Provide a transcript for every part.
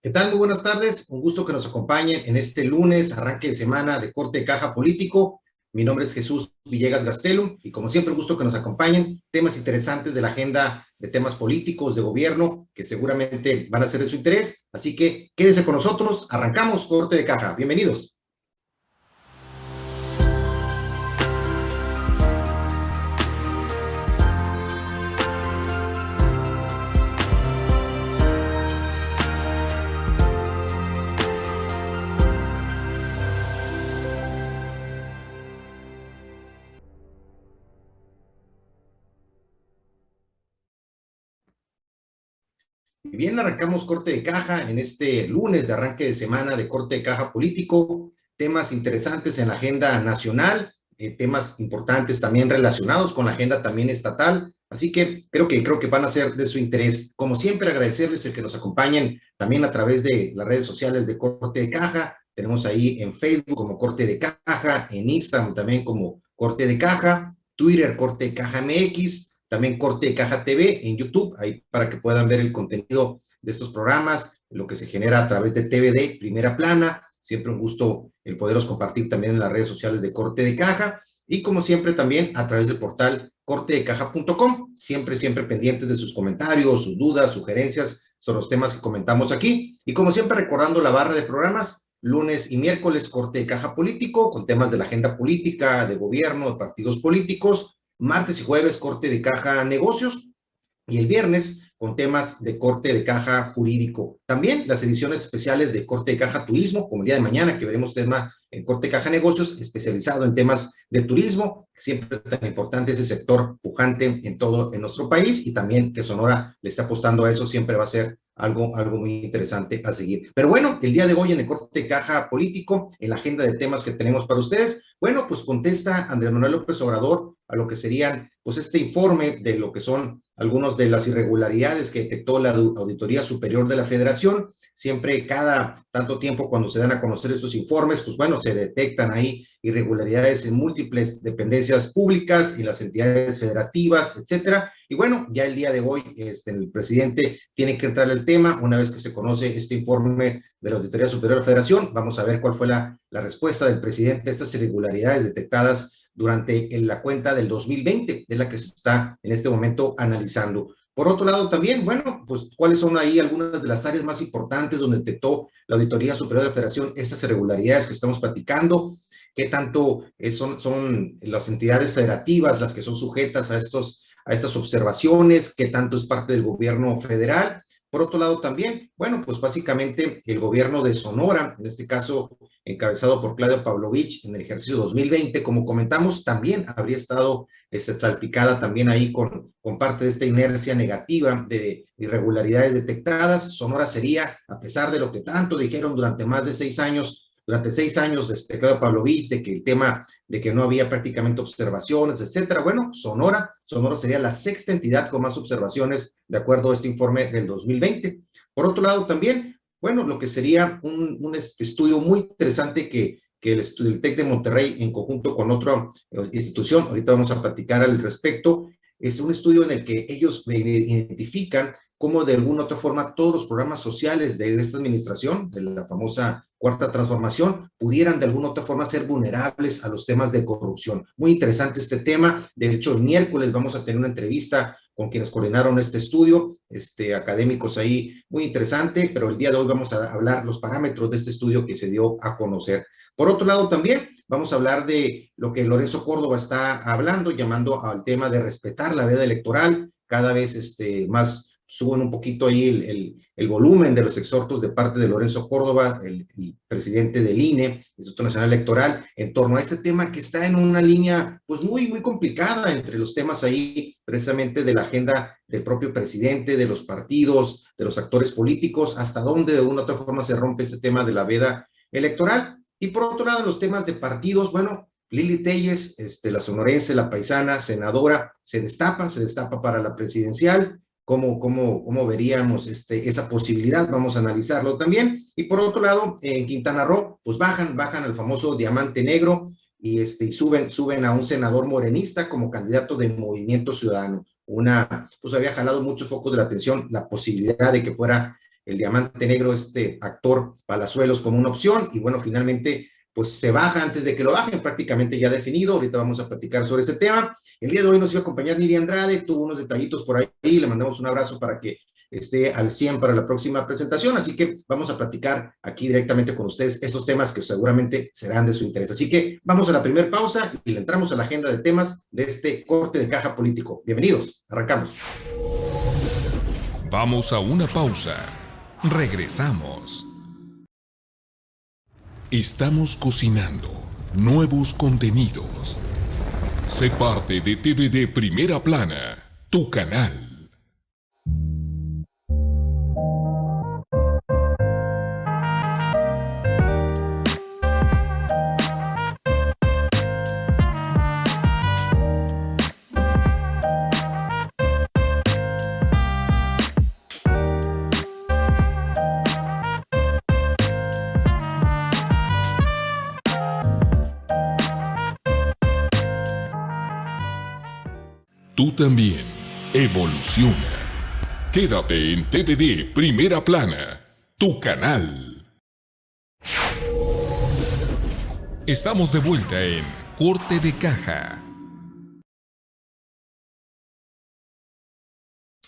¿Qué tal? Muy buenas tardes. Un gusto que nos acompañen en este lunes, arranque de semana de Corte de Caja Político. Mi nombre es Jesús Villegas Gastelum y como siempre, un gusto que nos acompañen temas interesantes de la agenda de temas políticos, de gobierno, que seguramente van a ser de su interés. Así que quédese con nosotros. Arrancamos Corte de Caja. Bienvenidos. Y bien, arrancamos Corte de Caja en este lunes de arranque de semana de Corte de Caja Político, temas interesantes en la agenda nacional, temas importantes también relacionados con la agenda también estatal, así que creo que van a ser de su interés. Como siempre, agradecerles el que nos acompañen también a través de las redes sociales de Corte de Caja. Tenemos ahí en Facebook como Corte de Caja, en Instagram también como Corte de Caja, Twitter Corte de Caja MX, también Corte de Caja TV en YouTube, ahí para que puedan ver el contenido de estos programas, lo que se genera a través de TVD, Primera Plana. Siempre un gusto el poderos compartir también en las redes sociales de Corte de Caja y como siempre también a través del portal cortedecaja.com, siempre pendientes de sus comentarios, sus dudas, sugerencias sobre los temas que comentamos aquí. Y como siempre recordando la barra de programas, lunes y miércoles Corte de Caja Político con temas de la agenda política, de gobierno, de partidos políticos. Martes y jueves Corte de Caja Negocios y el viernes con temas de corte de caja jurídico. También las ediciones especiales de corte de caja turismo, como el día de mañana, que veremos tema en corte de caja negocios, especializado en temas de turismo, siempre tan importante ese sector pujante en nuestro país, y también que Sonora le está apostando a eso, siempre va a ser algo muy interesante a seguir. Pero bueno, el día de hoy en el corte de caja político, en la agenda de temas que tenemos para ustedes, bueno, pues contesta Andrés Manuel López Obrador a lo que serían, pues este informe de lo que son algunas de las irregularidades que detectó la Auditoría Superior de la Federación. Siempre cada tanto tiempo cuando se dan a conocer estos informes, pues bueno, se detectan ahí irregularidades en múltiples dependencias públicas y las entidades federativas, etcétera. Y bueno, ya el día de hoy el presidente tiene que entrar al tema. Una vez que se conoce este informe de la Auditoría Superior de la Federación, vamos a ver cuál fue la respuesta del presidente a estas irregularidades detectadas durante la cuenta del 2020, de la que se está en este momento analizando. Por otro lado también, bueno, pues cuáles son ahí algunas de las áreas más importantes donde detectó la Auditoría Superior de la Federación estas irregularidades que estamos platicando, qué tanto son las entidades federativas las que son sujetas a estas observaciones, qué tanto es parte del gobierno federal. Por otro lado también, bueno, pues básicamente el gobierno de Sonora, en este caso encabezado por Claudio Pavlovich en el ejercicio 2020, como comentamos, también habría estado salpicada también ahí con parte de esta inercia negativa de irregularidades detectadas. Sonora sería, a pesar de lo que tanto dijeron durante más de 6 años, durante 6 años de Claudio Pavlovich, de que el tema de que no había prácticamente observaciones, etcétera. Bueno, Sonora sería la sexta entidad con más observaciones de acuerdo a este informe del 2020. Por otro lado, también, bueno, lo que sería un estudio muy interesante que el TEC de Monterrey, en conjunto con otra institución, ahorita vamos a platicar al respecto, es un estudio en el que ellos identifican cómo de alguna u otra forma todos los programas sociales de esta administración, de la famosa Cuarta Transformación, pudieran de alguna u otra forma ser vulnerables a los temas de corrupción. Muy interesante este tema. De hecho, el miércoles vamos a tener una entrevista con quienes coordinaron este estudio, académicos ahí, muy interesante, pero el día de hoy vamos a hablar los parámetros de este estudio que se dio a conocer. Por otro lado, también vamos a hablar de lo que Lorenzo Córdoba está hablando, llamando al tema de respetar la veda electoral, cada vez más suben un poquito ahí el volumen de los exhortos de parte de Lorenzo Córdoba, el presidente del INE, Instituto Nacional Electoral, en torno a este tema que está en una línea pues muy complicada entre los temas ahí precisamente de la agenda del propio presidente, de los partidos, de los actores políticos, hasta dónde de una u otra forma se rompe este tema de la veda electoral. Y por otro lado, los temas de partidos, bueno, Lili Telles, la sonorense, la paisana, senadora, se destapa para la presidencial. ¿Cómo veríamos esa posibilidad? Vamos a analizarlo también. Y por otro lado, en Quintana Roo, pues bajan al famoso diamante negro y suben a un senador morenista como candidato de Movimiento Ciudadano. Pues había jalado muchos focos de la atención la posibilidad de que fuera el diamante negro, este actor Palazuelos, como una opción, y bueno, finalmente pues se baja antes de que lo bajen, prácticamente ya definido. Ahorita vamos a platicar sobre ese tema. El día de hoy nos iba a acompañar Miriam Andrade, tuvo unos detallitos por ahí, le mandamos un abrazo para que esté al 100 para la próxima presentación, así que vamos a platicar aquí directamente con ustedes estos temas que seguramente serán de su interés. Así que vamos a la primera pausa y le entramos a la agenda de temas de este corte de caja político. Bienvenidos, arrancamos. Vamos a una pausa. Regresamos. Estamos cocinando nuevos contenidos. Sé parte de TVD Primera Plana, tu canal. Tú también evoluciona. Quédate en TVD Primera Plana, tu canal. Estamos de vuelta en Corte de Caja.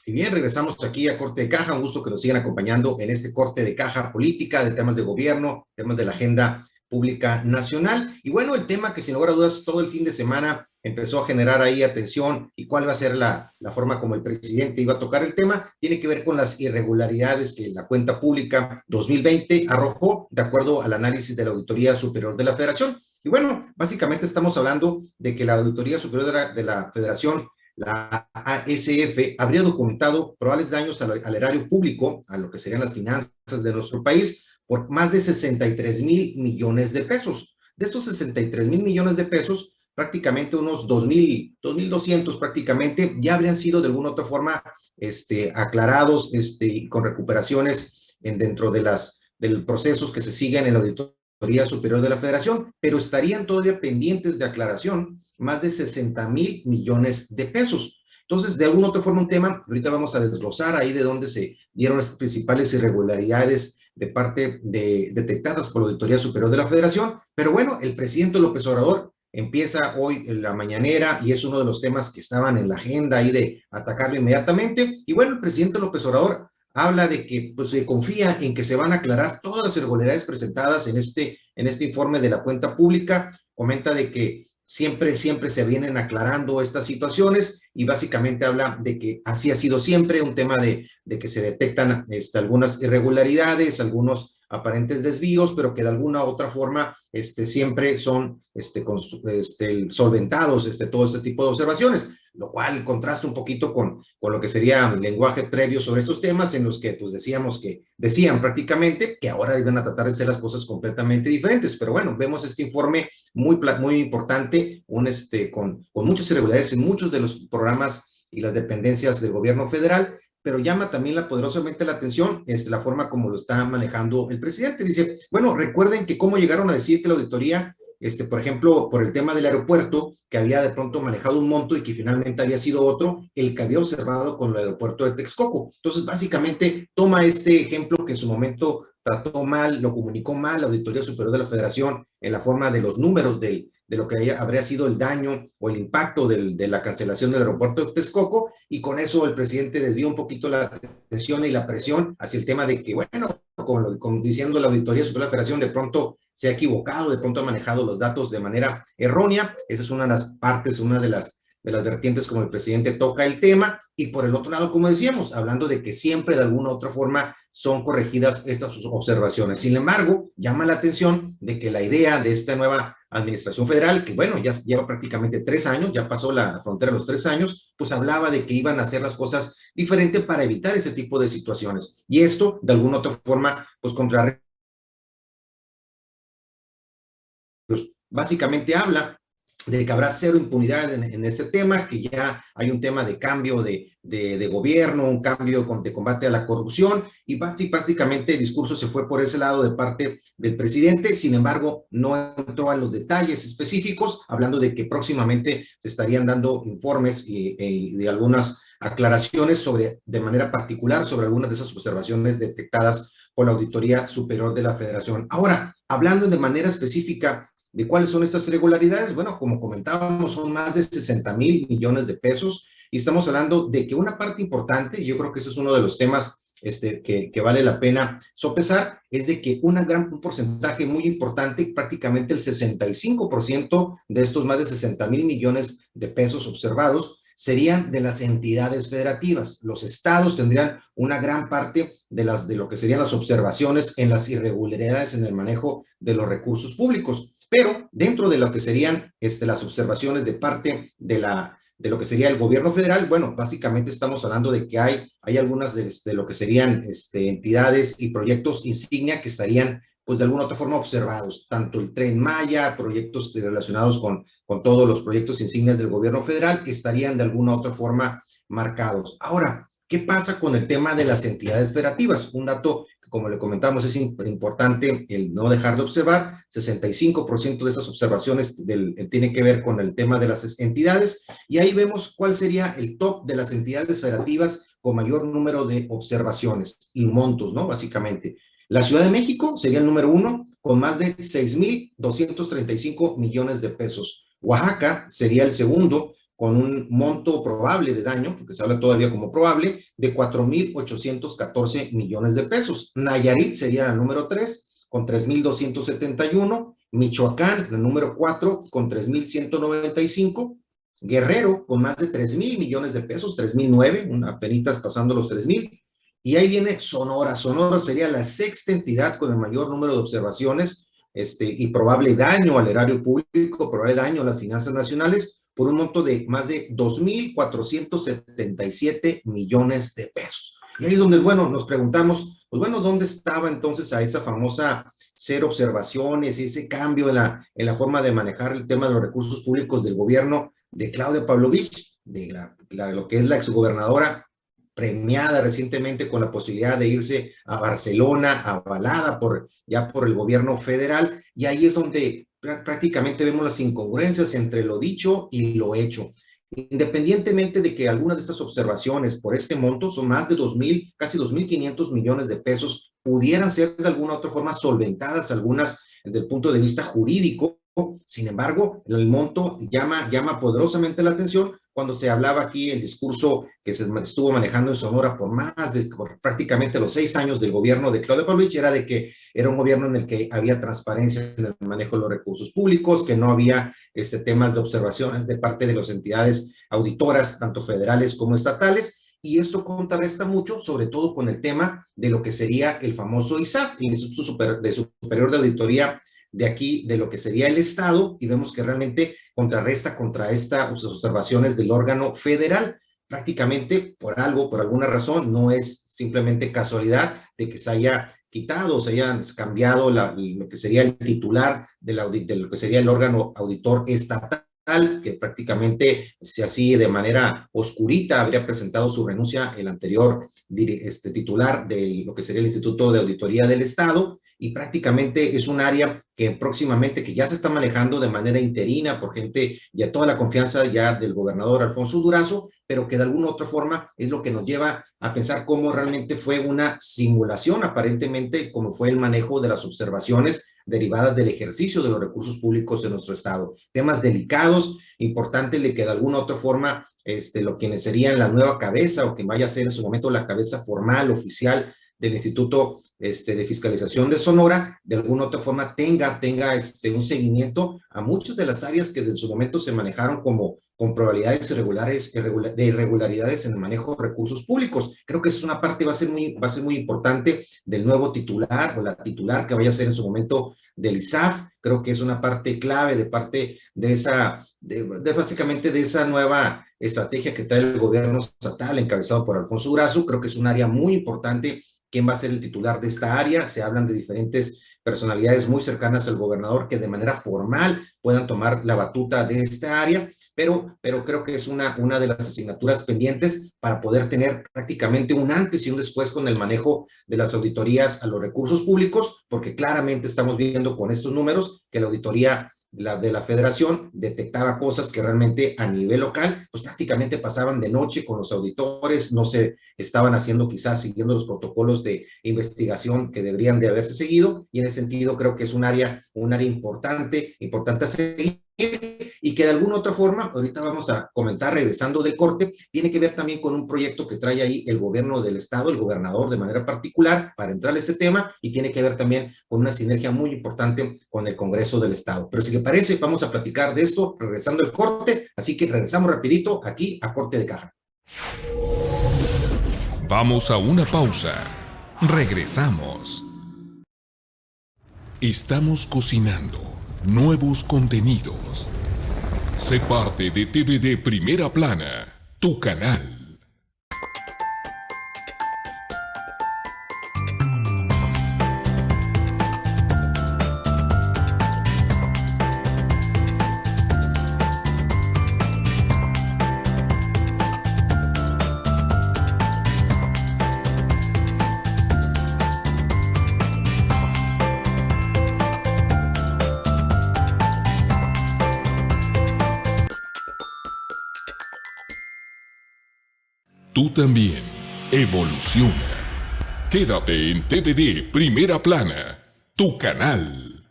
Y bien, regresamos aquí a Corte de Caja. Un gusto que nos sigan acompañando en este corte de caja política de temas de gobierno, temas de la agenda pública nacional. Y bueno, el tema que sin lugar a dudas todo el fin de semana empezó a generar ahí atención y cuál va a ser la forma como el presidente iba a tocar el tema, tiene que ver con las irregularidades que la cuenta pública 2020 arrojó de acuerdo al análisis de la Auditoría Superior de la Federación. Y bueno, básicamente estamos hablando de que la Auditoría Superior de la Federación, la ASF, habría documentado probables daños al erario público, a lo que serían las finanzas de nuestro país, por más de 63,000 millones de pesos. De esos 63,000 millones de pesos, prácticamente unos 2,200 prácticamente ya habrían sido de alguna otra forma aclarados con recuperaciones dentro de los procesos que se siguen en la Auditoría Superior de la Federación, pero estarían todavía pendientes de aclaración más de 60,000 millones de pesos. Entonces, de alguna otra forma, un tema, ahorita vamos a desglosar ahí de dónde se dieron las principales irregularidades de parte detectadas por la Auditoría Superior de la Federación, pero bueno, el presidente López Obrador empieza hoy en la mañanera y es uno de los temas que estaban en la agenda ahí de atacarlo inmediatamente, y bueno, el presidente López Obrador habla de que pues, se confía en que se van a aclarar todas las irregularidades presentadas en este informe de la cuenta pública, comenta de que siempre se vienen aclarando estas situaciones y básicamente habla de que así ha sido siempre, un tema de que se detectan algunas irregularidades, algunos aparentes desvíos, pero que de alguna u otra forma siempre son solventados todo este tipo de observaciones, lo cual contrasta un poquito con lo que sería el lenguaje previo sobre estos temas en los que pues decían prácticamente que ahora iban a tratar de hacer las cosas completamente diferentes, pero bueno, vemos este informe muy importante, con muchas irregularidades en muchos de los programas y las dependencias del gobierno federal, pero llama también poderosamente la atención la forma como lo está manejando el presidente. Dice, bueno, recuerden que cómo llegaron a decir que la auditoría, por ejemplo, por el tema del aeropuerto, que había de pronto manejado un monto y que finalmente había sido otro, el que había observado con el aeropuerto de Texcoco. Entonces, básicamente, toma este ejemplo que en su momento trató mal, lo comunicó mal la Auditoría Superior de la Federación en la forma de los números de lo que habría sido el daño o el impacto de la cancelación del aeropuerto de Texcoco, y con eso el presidente desvió un poquito la atención y la presión hacia el tema de que, bueno, como diciendo la Auditoría Superior de la Federación, de pronto se ha equivocado, de pronto ha manejado los datos de manera errónea. Esa es una de las partes, una de las vertientes como el presidente toca el tema, y por el otro lado, como decíamos, hablando de que siempre de alguna u otra forma son corregidas estas observaciones. Sin embargo, llama la atención de que la idea de esta nueva administración federal, que bueno, ya lleva prácticamente 3 años, ya pasó la frontera de los 3 años, pues hablaba de que iban a hacer las cosas diferente para evitar ese tipo de situaciones. Y esto, de alguna u otra forma, pues básicamente habla de que habrá cero impunidad en este tema, que ya hay un tema de cambio de gobierno, un cambio de combate a la corrupción, y básicamente el discurso se fue por ese lado de parte del presidente. Sin embargo, no entró a los detalles específicos, hablando de que próximamente se estarían dando informes y de algunas aclaraciones de manera particular sobre algunas de esas observaciones detectadas por la Auditoría Superior de la Federación. Ahora, hablando de manera específica de cuáles son estas irregularidades, bueno, como comentábamos, son más de 60,000 millones de pesos y estamos hablando de que una parte importante, y yo creo que ese es uno de los temas que vale la pena sopesar, es de que un porcentaje muy importante, prácticamente el 65% de estos más de 60,000 millones de pesos observados, serían de las entidades federativas. Los estados tendrían una gran parte de lo que serían las observaciones en las irregularidades en el manejo de los recursos públicos. Pero dentro de lo que serían las observaciones de parte de lo que sería el gobierno federal, bueno, básicamente estamos hablando de que hay algunas de lo que serían entidades y proyectos insignia que estarían pues de alguna otra forma observados, tanto el Tren Maya, proyectos relacionados con todos los proyectos insignias del gobierno federal, estarían de alguna otra forma marcados. Ahora, ¿qué pasa con el tema de las entidades federativas? Un dato que, como le comentamos, es importante el no dejar de observar. 65% de esas observaciones tiene que ver con el tema de las entidades, y ahí vemos cuál sería el top de las entidades federativas con mayor número de observaciones y montos, ¿no? Básicamente. La Ciudad de México sería el número 1 con más de 6,235 millones de pesos. Oaxaca sería el segundo con un monto probable de daño, porque se habla todavía como probable, de 4,814 millones de pesos. Nayarit sería la número 3 con 3,271. Michoacán, la número 4 con 3,195. Guerrero con más de 3,000 millones de pesos, 3,009, apenas pasando los 3,000. Y ahí viene Sonora. Sonora sería la sexta entidad con el mayor número de observaciones y probable daño al erario público, probable daño a las finanzas nacionales, por un monto de más de 2,477 millones de pesos. Y ahí es donde, bueno, nos preguntamos, pues bueno, ¿dónde estaba entonces a esa famosa cero observaciones y ese cambio en la forma de manejar el tema de los recursos públicos del gobierno de Claudia Pavlovich, de lo que es la exgobernadora premiada recientemente con la posibilidad de irse a Barcelona, avalada ya por el gobierno federal, y ahí es donde prácticamente vemos las incongruencias entre lo dicho y lo hecho. Independientemente de que algunas de estas observaciones por este monto son más de 2,000, casi 2,500 millones de pesos, pudieran ser de alguna otra forma solventadas, algunas desde el punto de vista jurídico. Sin embargo, el monto llama poderosamente la atención cuando se hablaba aquí el discurso que se estuvo manejando en Sonora por prácticamente los 6 años del gobierno de Claudia Pavlovich, era de que era un gobierno en el que había transparencia en el manejo de los recursos públicos, que no había temas de observaciones de parte de las entidades auditoras, tanto federales como estatales, y esto contrarresta mucho, sobre todo con el tema de lo que sería el famoso ISAF, el Instituto Superior de Auditoría de aquí, de lo que sería el Estado, y vemos que realmente contrarresta contra estas observaciones del órgano federal. Prácticamente por alguna razón, no es simplemente casualidad de que se haya quitado, se haya cambiado lo que sería el titular de lo que sería el órgano auditor estatal, que prácticamente, si así de manera oscurita, habría presentado su renuncia el anterior titular de lo que sería el Instituto de Auditoría del Estado, y prácticamente es un área que próximamente, que ya se está manejando de manera interina por gente y a toda la confianza ya del gobernador Alfonso Durazo, pero que de alguna otra forma es lo que nos lleva a pensar cómo realmente fue una simulación, aparentemente, como fue el manejo de las observaciones derivadas del ejercicio de los recursos públicos en nuestro estado. Temas delicados, importante de que de alguna otra forma lo quienes serían la nueva cabeza o que vaya a ser en su momento la cabeza formal, oficial del Instituto de Fiscalización de Sonora, de alguna otra forma tenga un seguimiento a muchas de las áreas que en su momento se manejaron con probabilidades de irregularidades en el manejo de recursos públicos. Creo que es una parte, va a ser muy importante del nuevo titular o la titular que vaya a ser en su momento del ISAF. Creo que es una parte clave de parte de básicamente de esa nueva estrategia que trae el gobierno estatal encabezado por Alfonso Durazo. Creo que es un área muy importante. ¿Quién va a ser el titular de esta área? Se hablan de diferentes personalidades muy cercanas al gobernador que de manera formal puedan tomar la batuta de esta área, pero creo que es una de las asignaturas pendientes para poder tener prácticamente un antes y un después con el manejo de las auditorías a los recursos públicos, porque claramente estamos viendo con estos números que la auditoría de la federación detectaba cosas que realmente a nivel local, pues prácticamente pasaban de noche con los auditores, no se estaban haciendo quizás siguiendo los protocolos de investigación que deberían de haberse seguido, y en ese sentido creo que es un área importante a seguir, y que de alguna otra forma, ahorita vamos a comentar regresando del corte, tiene que ver también con un proyecto que trae ahí el gobierno del estado, el gobernador de manera particular, para entrar a este tema, y tiene que ver también con una sinergia muy importante con el Congreso del Estado. Pero si le parece, vamos a platicar de esto regresando al corte, así que regresamos rapidito aquí a Corte de Caja. Vamos a una pausa. Regresamos. Estamos cocinando nuevos contenidos. Sé parte de TVD Primera Plana, tu canal. Tú también evoluciona. Quédate en TVD Primera Plana, tu canal.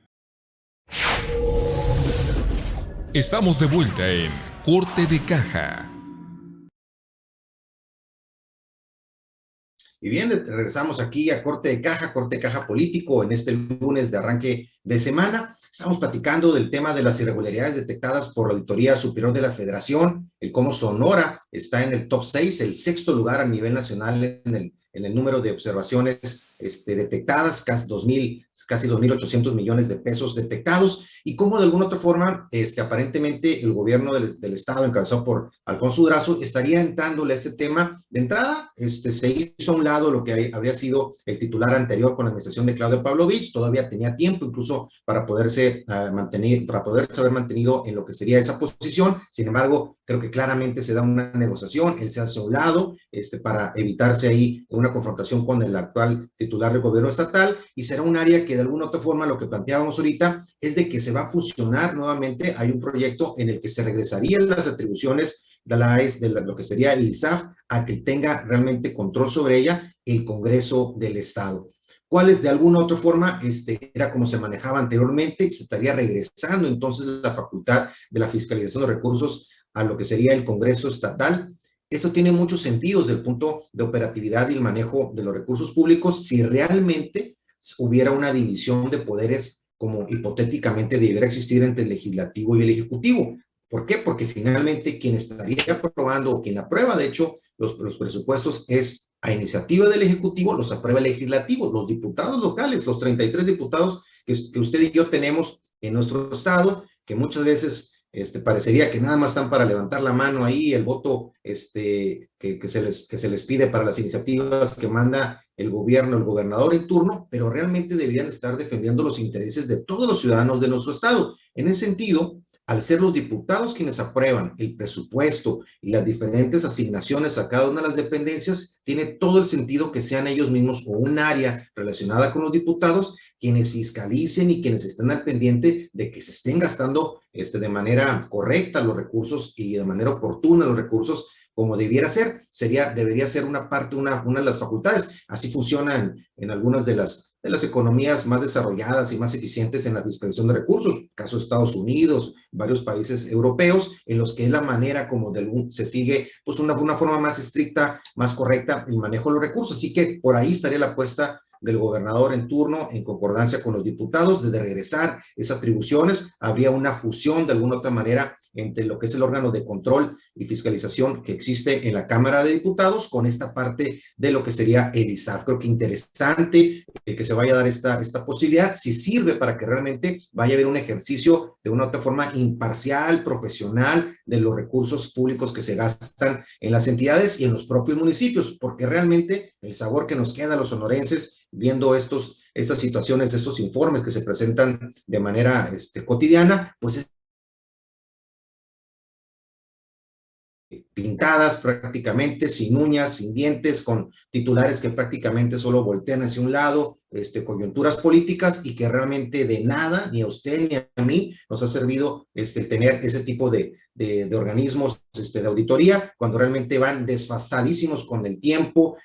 Estamos de vuelta en Corte de Caja. Y bien, regresamos aquí a Corte de Caja político, en este lunes de arranque de semana. Estamos platicando del tema de las irregularidades detectadas por la Auditoría Superior de la Federación, el cómo Sonora está en el top 6, el sexto lugar a nivel nacional en el número de observaciones detectadas, casi 2.800 millones de pesos detectados, y cómo de alguna otra forma, aparentemente el gobierno del estado, encabezado por Alfonso Durazo, estaría entrándole a este tema. De entrada, se hizo a un lado lo que habría sido el titular anterior con la administración de Claudio Pavlovich, todavía tenía tiempo incluso para poderse haber mantenido en lo que sería esa posición. Sin embargo, creo que claramente se da una negociación, él se hace a un lado para evitarse ahí una confrontación con el actual titular del gobierno estatal, y será un área que de alguna otra forma, lo que planteábamos ahorita, es de que se va a fusionar nuevamente. Hay un proyecto en el que se regresarían las atribuciones de la AES, lo que sería el ISAF, a que tenga realmente control sobre ella el Congreso del Estado. ¿Cuáles de alguna otra forma era como se manejaba anteriormente? Se estaría regresando entonces la facultad de la fiscalización de recursos a lo que sería el Congreso estatal. Eso tiene muchos sentidos desde el punto de operatividad y el manejo de los recursos públicos si realmente hubiera una división de poderes como hipotéticamente debiera existir entre el legislativo y el ejecutivo. ¿Por qué? Porque finalmente quien estaría aprobando o quien aprueba, de hecho, los presupuestos es a iniciativa del Ejecutivo, los aprueba el Legislativo, los diputados locales, los 33 diputados que usted y yo tenemos en nuestro estado, que muchas veces parecería que nada más están para levantar la mano ahí, el voto que se les pide para las iniciativas que manda el gobierno, el gobernador en turno, pero realmente deberían estar defendiendo los intereses de todos los ciudadanos de nuestro estado. En ese sentido, al ser los diputados quienes aprueban el presupuesto y las diferentes asignaciones a cada una de las dependencias, tiene todo el sentido que sean ellos mismos o un área relacionada con los diputados quienes fiscalicen y quienes estén al pendiente de que se estén gastando de manera correcta los recursos y de manera oportuna los recursos como debiera ser. Debería ser una parte, una de las facultades. Así funcionan en algunas de las economías más desarrolladas y más eficientes en la fiscalización de recursos, caso de Estados Unidos, varios países europeos, en los que es la manera como se sigue pues una forma más estricta, más correcta el manejo de los recursos. Así que por ahí estaría la apuesta del gobernador en turno, en concordancia con los diputados, de regresar esas atribuciones. Habría una fusión de alguna otra manera entre lo que es el órgano de control y fiscalización que existe en la Cámara de Diputados con esta parte de lo que sería el ISAF. Creo que interesante que se vaya a dar esta posibilidad, si sirve para que realmente vaya a haber un ejercicio de una otra forma imparcial, profesional, de los recursos públicos que se gastan en las entidades y en los propios municipios, porque realmente el sabor que nos queda a los sonorenses viendo estas situaciones, estos informes que se presentan de manera cotidiana, pues es pintadas prácticamente, sin uñas, sin dientes, con titulares que prácticamente solo voltean hacia un lado, coyunturas políticas, y que realmente de nada, ni a usted ni a mí, nos ha servido el tener ese tipo de organismos de auditoría, cuando realmente van desfasadísimos con el tiempo,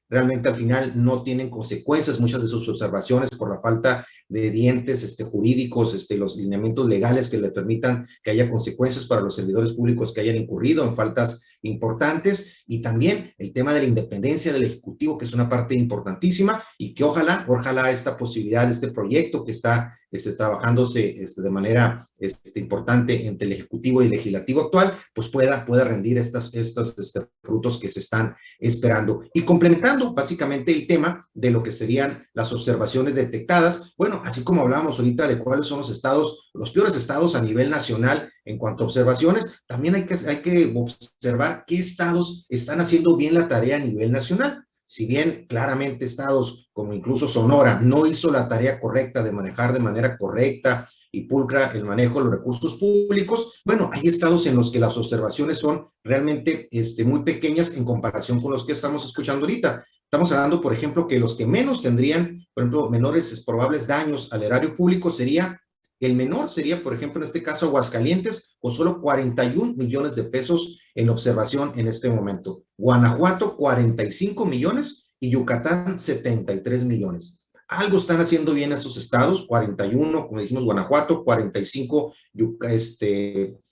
realmente al final no tienen consecuencias muchas de sus observaciones por la falta de dientes jurídicos, los lineamientos legales que le permitan que haya consecuencias para los servidores públicos que hayan incurrido en faltas importantes, y también el tema de la independencia del Ejecutivo, que es una parte importantísima, y que ojalá esta posibilidad, este proyecto que está trabajándose de manera importante entre el Ejecutivo y el Legislativo actual, pues pueda rendir estos frutos que se están esperando. Y complementando básicamente el tema de lo que serían las observaciones detectadas, bueno, así como hablábamos ahorita de cuáles son los estados, los peores estados a nivel nacional en cuanto a observaciones, también hay que observar qué estados están haciendo bien la tarea a nivel nacional. Si bien claramente estados como incluso Sonora no hizo la tarea correcta de manejar de manera correcta y pulcra el manejo de los recursos públicos, bueno, hay estados en los que las observaciones son realmente muy pequeñas en comparación con los que estamos escuchando ahorita. Estamos hablando, por ejemplo, que los que menos tendrían, por ejemplo, menores probables daños al erario público el menor sería, por ejemplo, en este caso, Aguascalientes, con solo 41 millones de pesos en observación en este momento. Guanajuato, 45 millones y Yucatán, 73 millones. Algo están haciendo bien esos estados, 41, como dijimos, Guanajuato, 45,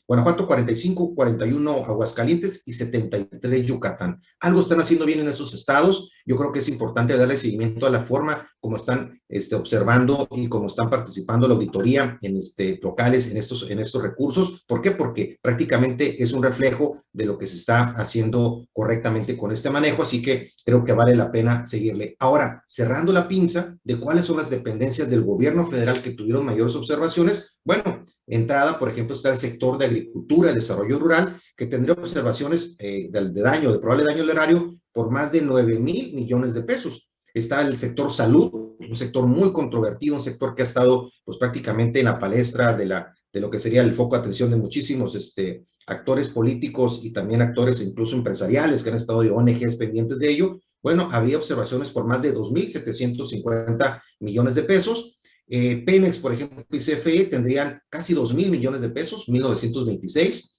Guanajuato 45, 41 Aguascalientes y 73 Yucatán. Algo están haciendo bien en esos estados. Yo creo que es importante darle seguimiento a la forma como están observando y como están participando la auditoría en locales en estos recursos. ¿Por qué? Porque prácticamente es un reflejo de lo que se está haciendo correctamente con este manejo, así que creo que vale la pena seguirle. Ahora, cerrando la pinza de cuáles son las dependencias del gobierno federal que tuvieron mayores observaciones, bueno, entrada, por ejemplo, está el sector de agricultura, desarrollo rural, que tendría observaciones de probable daño al erario por más de 9,000 millones de pesos. Está el sector salud, un sector muy controvertido, un sector que ha estado pues prácticamente en la palestra de lo que sería el foco de atención de muchísimos actores políticos y también actores incluso empresariales que han estado de ONGs pendientes de ello. Bueno, habría observaciones por más de 2,750 millones de pesos. Pemex, por ejemplo, y CFE tendrían casi 2,000 millones de pesos, 1,926.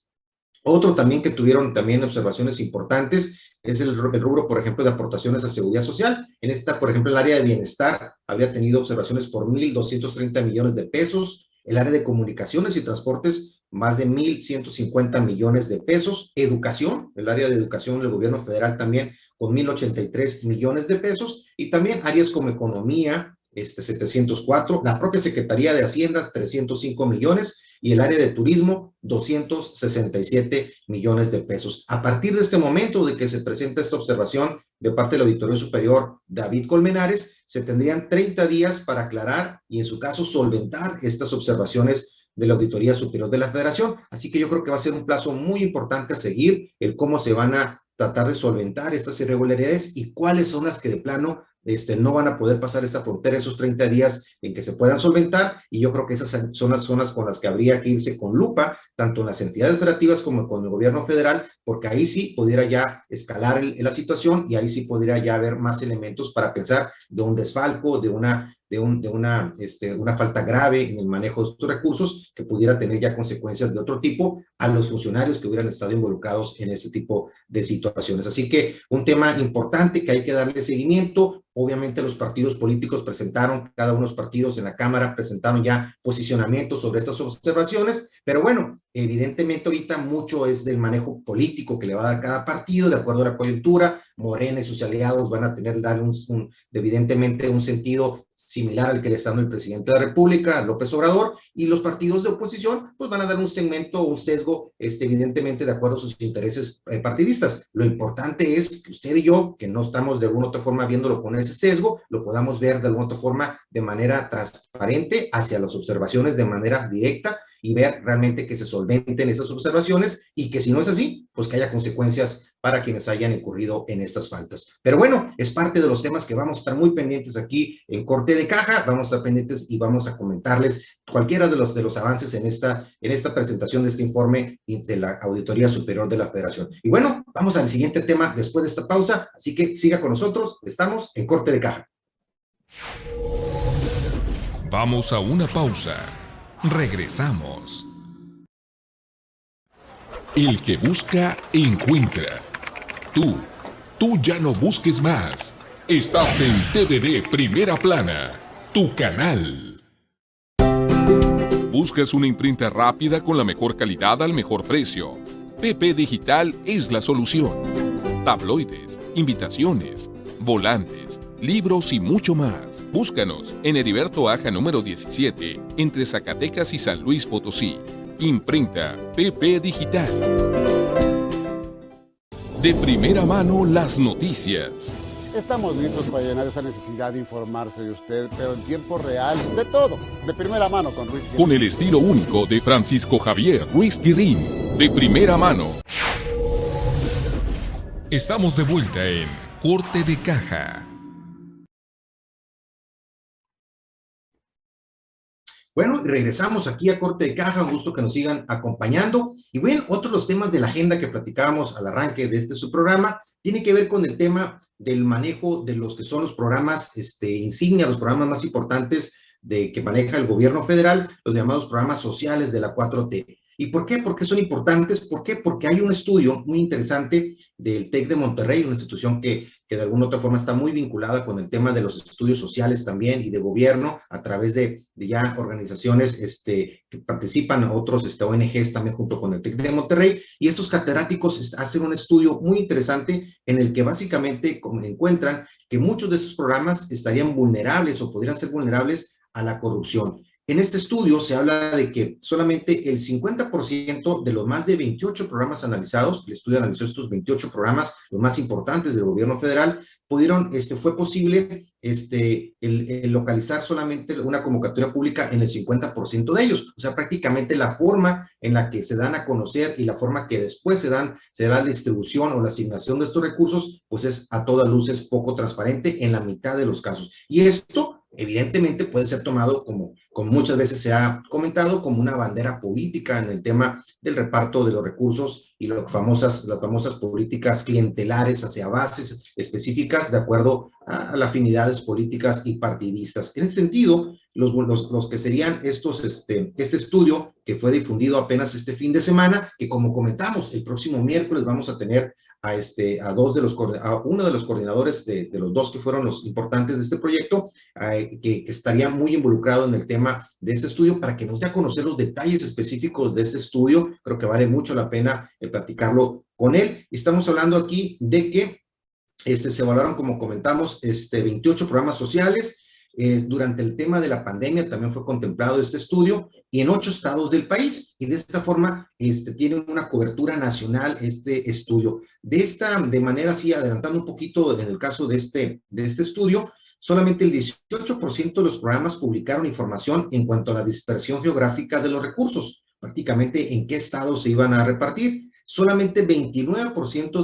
Otro también que tuvieron también observaciones importantes es el rubro, por ejemplo, de aportaciones a seguridad social. En esta, por ejemplo, el área de bienestar habría tenido observaciones por 1,230 millones de pesos. El área de comunicaciones y transportes, más de 1,150 millones de pesos. Educación, el área de educación del gobierno federal también con 1,083 millones de pesos. Y también áreas como economía, 704, la propia Secretaría de Hacienda, 305 millones, y el área de turismo, 267 millones de pesos. A partir de este momento de que se presenta esta observación de parte del Auditorio Superior David Colmenares, se tendrían 30 días para aclarar y en su caso solventar estas observaciones de la Auditoría Superior de la Federación. Así que yo creo que va a ser un plazo muy importante a seguir, el cómo se van a tratar de solventar estas irregularidades y cuáles son las que de plano no van a poder pasar esa frontera esos 30 días en que se puedan solventar, y yo creo que esas son las zonas con las que habría que irse con lupa, tanto en las entidades federativas como con el gobierno federal, porque ahí sí pudiera ya escalar la situación y ahí sí podría ya haber más elementos para pensar de un desfalco, de una falta grave en el manejo de estos recursos que pudiera tener ya consecuencias de otro tipo a los funcionarios que hubieran estado involucrados en ese tipo de situaciones. Así que un tema importante que hay que darle seguimiento. Obviamente los partidos políticos presentaron, cada uno de los partidos en la Cámara presentaron ya posicionamientos sobre estas observaciones, pero bueno, evidentemente ahorita mucho es del manejo político que le va a dar cada partido de acuerdo a la coyuntura. Morena y sus aliados van a tener darle evidentemente un sentido similar al que le está dando el presidente de la República, López Obrador, y los partidos de oposición pues van a dar un segmento, un sesgo, evidentemente de acuerdo a sus intereses partidistas. Lo importante es que usted y yo, que no estamos de alguna otra forma viéndolo con ese sesgo, lo podamos ver de alguna otra forma de manera transparente hacia las observaciones de manera directa y ver realmente que se solventen esas observaciones y que si no es así, pues que haya consecuencias para quienes hayan incurrido en estas faltas. Pero bueno, es parte de los temas que vamos a estar muy pendientes aquí en Corte de Caja, vamos a estar pendientes y vamos a comentarles cualquiera de los avances en esta presentación de este informe de la Auditoría Superior de la Federación. Y bueno, vamos al siguiente tema después de esta pausa, así que siga con nosotros, estamos en Corte de Caja. Vamos a una pausa. Regresamos. El que busca, encuentra. Tú ya no busques más. Estás en TVD Primera Plana, tu canal. ¿Buscas una imprenta rápida con la mejor calidad al mejor precio? PP Digital es la solución. Tabloides, invitaciones, volantes, libros y mucho más. Búscanos en Heriberto Aja número 17, entre Zacatecas y San Luis Potosí. Imprenta PP Digital. De primera mano las noticias. Estamos listos para llenar esa necesidad de informarse de usted, pero en tiempo real, de todo, de primera mano con Ruiz Guirín. Con el estilo único de Francisco Javier Ruiz Guirín, de primera mano. Estamos de vuelta en Corte de Caja. Bueno, regresamos aquí a Corte de Caja, un gusto que nos sigan acompañando. Y bueno, otro de los temas de la agenda que platicábamos al arranque de su programa tiene que ver con el tema del manejo de los que son los programas insignia, los programas más importantes que maneja el gobierno federal, los llamados programas sociales de la 4T. ¿Y por qué? ¿Por qué son importantes? ¿Por qué? Porque hay un estudio muy interesante del TEC de Monterrey, una institución que de alguna u otra forma está muy vinculada con el tema de los estudios sociales también y de gobierno a través de ya organizaciones que participan, otros ONGs también junto con el TEC de Monterrey, y estos catedráticos hacen un estudio muy interesante en el que básicamente encuentran que muchos de estos programas estarían vulnerables o podrían ser vulnerables a la corrupción. En este estudio se habla de que solamente el 50% de los más de 28 programas analizados, el estudio analizó estos 28 programas, los más importantes del gobierno federal, fue posible el localizar solamente una convocatoria pública en el 50% de ellos. O sea, prácticamente la forma en la que se dan a conocer y la forma que después se da la distribución o la asignación de estos recursos, pues es a todas luces poco transparente en la mitad de los casos. Y esto evidentemente puede ser tomado como muchas veces se ha comentado, como una bandera política en el tema del reparto de los recursos y las famosas políticas clientelares hacia bases específicas de acuerdo a las afinidades políticas y partidistas. En ese sentido, los que serían este estudio que fue difundido apenas este fin de semana, que como comentamos, el próximo miércoles vamos a tener a uno de los coordinadores de los dos que fueron los importantes de este proyecto, que estaría muy involucrado en el tema de este estudio para que nos dé a conocer los detalles específicos de este estudio. Creo que vale mucho la pena platicarlo con él. Estamos hablando aquí de que se evaluaron, como comentamos, 28 programas sociales. Durante el tema de la pandemia también fue contemplado este estudio y en 8 estados del país, y de esta forma tiene una cobertura nacional este estudio. De manera así, adelantando un poquito en el caso de este estudio, solamente el 18% de los programas publicaron información en cuanto a la dispersión geográfica de los recursos, prácticamente en qué estados se iban a repartir. Solamente 29%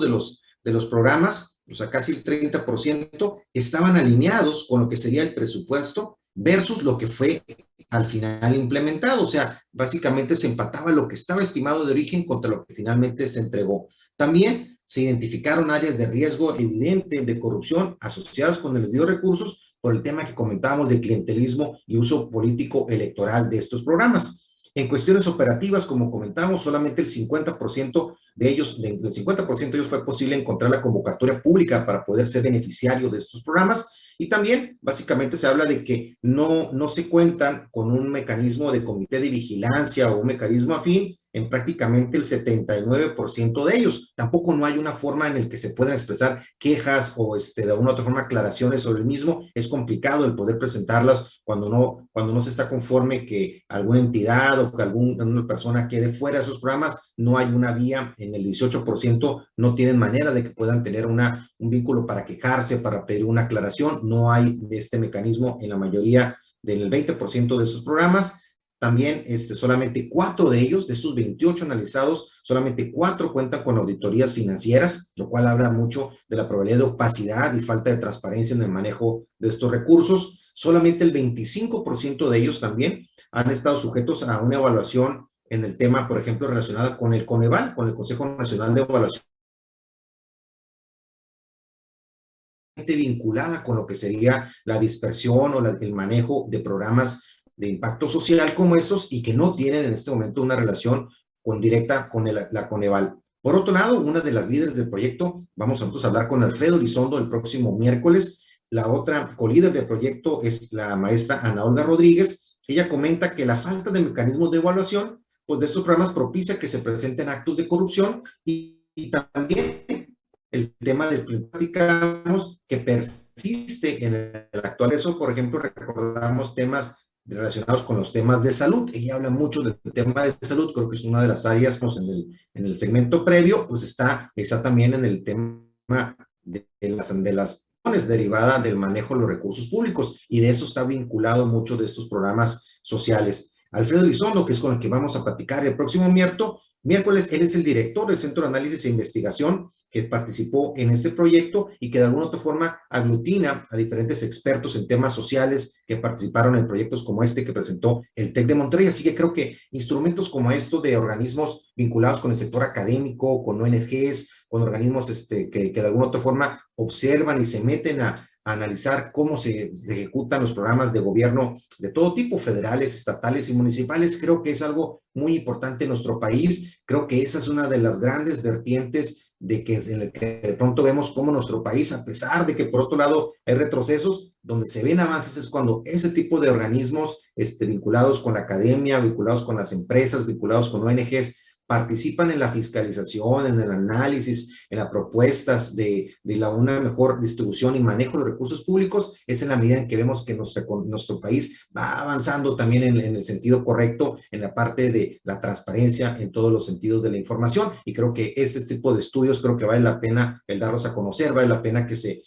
de los programas, o sea, casi el 30%, estaban alineados con lo que sería el presupuesto versus lo que fue al final implementado. O sea, básicamente se empataba lo que estaba estimado de origen contra lo que finalmente se entregó. También se identificaron áreas de riesgo evidente de corrupción asociadas con el desvío de recursos por el tema que comentábamos de clientelismo y uso político electoral de estos programas. En cuestiones operativas, como comentamos, solamente el 50% de ellos fue posible encontrar la convocatoria pública para poder ser beneficiario de estos programas. Y también, básicamente, se habla de que no se cuentan con un mecanismo de comité de vigilancia o un mecanismo afín en prácticamente el 79% de ellos. Tampoco no hay una forma en la que se puedan expresar quejas o de alguna otra forma aclaraciones sobre el mismo. Es complicado el poder presentarlas cuando no se está conforme que alguna entidad o que alguna persona quede fuera de esos programas. No hay una vía. En el 18% no tienen manera de que puedan tener un vínculo para quejarse, para pedir una aclaración. No hay este mecanismo en la mayoría del 20% de esos programas. también solamente 4 de ellos, de estos 28 analizados, solamente 4 cuentan con auditorías financieras, lo cual habla mucho de la probabilidad de opacidad y falta de transparencia en el manejo de estos recursos. Solamente el 25% de ellos también han estado sujetos a una evaluación en el tema, por ejemplo, relacionada con el Coneval, con el Consejo Nacional de Evaluación, vinculada con lo que sería la dispersión o el manejo de programas de impacto social como estos y que no tienen en este momento una relación directa con la Coneval. Por otro lado, una de las líderes del proyecto, vamos nosotros a hablar con Alfredo Elizondo el próximo miércoles. La otra colíder del proyecto es la maestra Ana Olga Rodríguez. Ella comenta que la falta de mecanismos de evaluación pues de estos programas propicia que se presenten actos de corrupción y también el tema del platicamos que persiste en el actual. Eso, por ejemplo, recordamos temas relacionados con los temas de salud. Ella habla mucho del tema de salud, creo que es una de las áreas en el segmento previo, pues está también en el tema de las derivadas del manejo de los recursos públicos, y de eso está vinculado mucho de estos programas sociales. Alfredo Elizondo, que es con el que vamos a platicar el próximo miércoles, él es el director del Centro de Análisis e Investigación que participó en este proyecto y que de alguna otra forma aglutina a diferentes expertos en temas sociales que participaron en proyectos como este que presentó el TEC de Monterrey. Así que creo que instrumentos como estos de organismos vinculados con el sector académico, con ONGs, con organismos que de alguna otra forma observan y se meten a analizar cómo se ejecutan los programas de gobierno de todo tipo, federales, estatales y municipales, creo que es algo muy importante en nuestro país. Creo que esa es una de las grandes vertientes en el que de pronto vemos cómo nuestro país, a pesar de que por otro lado hay retrocesos, donde se ven avances es cuando ese tipo de organismos vinculados con la academia, vinculados con las empresas, vinculados con ONGs, participan en la fiscalización, en el análisis, en las propuestas de una mejor distribución y manejo de los recursos públicos. Es en la medida en que vemos que nuestro país va avanzando también en el sentido correcto, en la parte de la transparencia, en todos los sentidos de la información, y creo que este tipo de estudios creo que vale la pena el darlos a conocer, vale la pena que se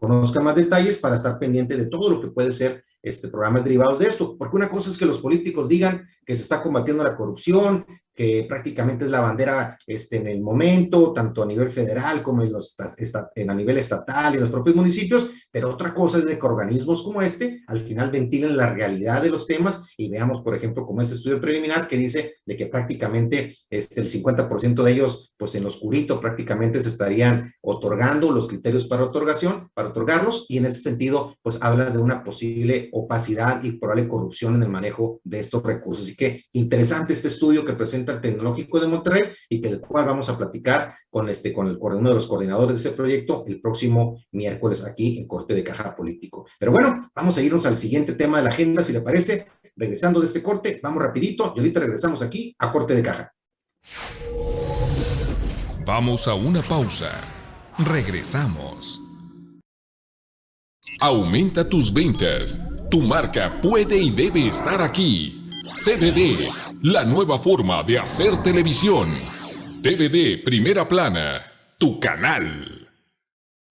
conozcan más detalles para estar pendiente de todo lo que puede ser programas derivados de esto, porque una cosa es que los políticos digan que se está combatiendo la corrupción, que prácticamente es la bandera en el momento, tanto a nivel federal como a nivel estatal y en los propios municipios, pero otra cosa es de que organismos como al final ventilen la realidad de los temas y veamos, por ejemplo, como este estudio preliminar que dice de que prácticamente el 50% de ellos, pues en lo oscurito prácticamente se estarían otorgando los criterios para otorgarlos, y en ese sentido, pues habla de una posible opacidad y probable corrupción en el manejo de estos recursos. Así que interesante este estudio que presenta el Tecnológico de Monterrey y del cual vamos a platicar con uno de los coordinadores de ese proyecto el próximo miércoles aquí en Corte de Caja Político. Pero bueno, vamos a irnos al siguiente tema de la agenda, si le parece. Regresando de este corte, vamos rapidito y ahorita regresamos aquí a Corte de Caja. Vamos a una pausa. Regresamos. Aumenta tus ventas. Tu marca puede y debe estar aquí. TVD, la nueva forma de hacer televisión. TVD Primera Plana, tu canal.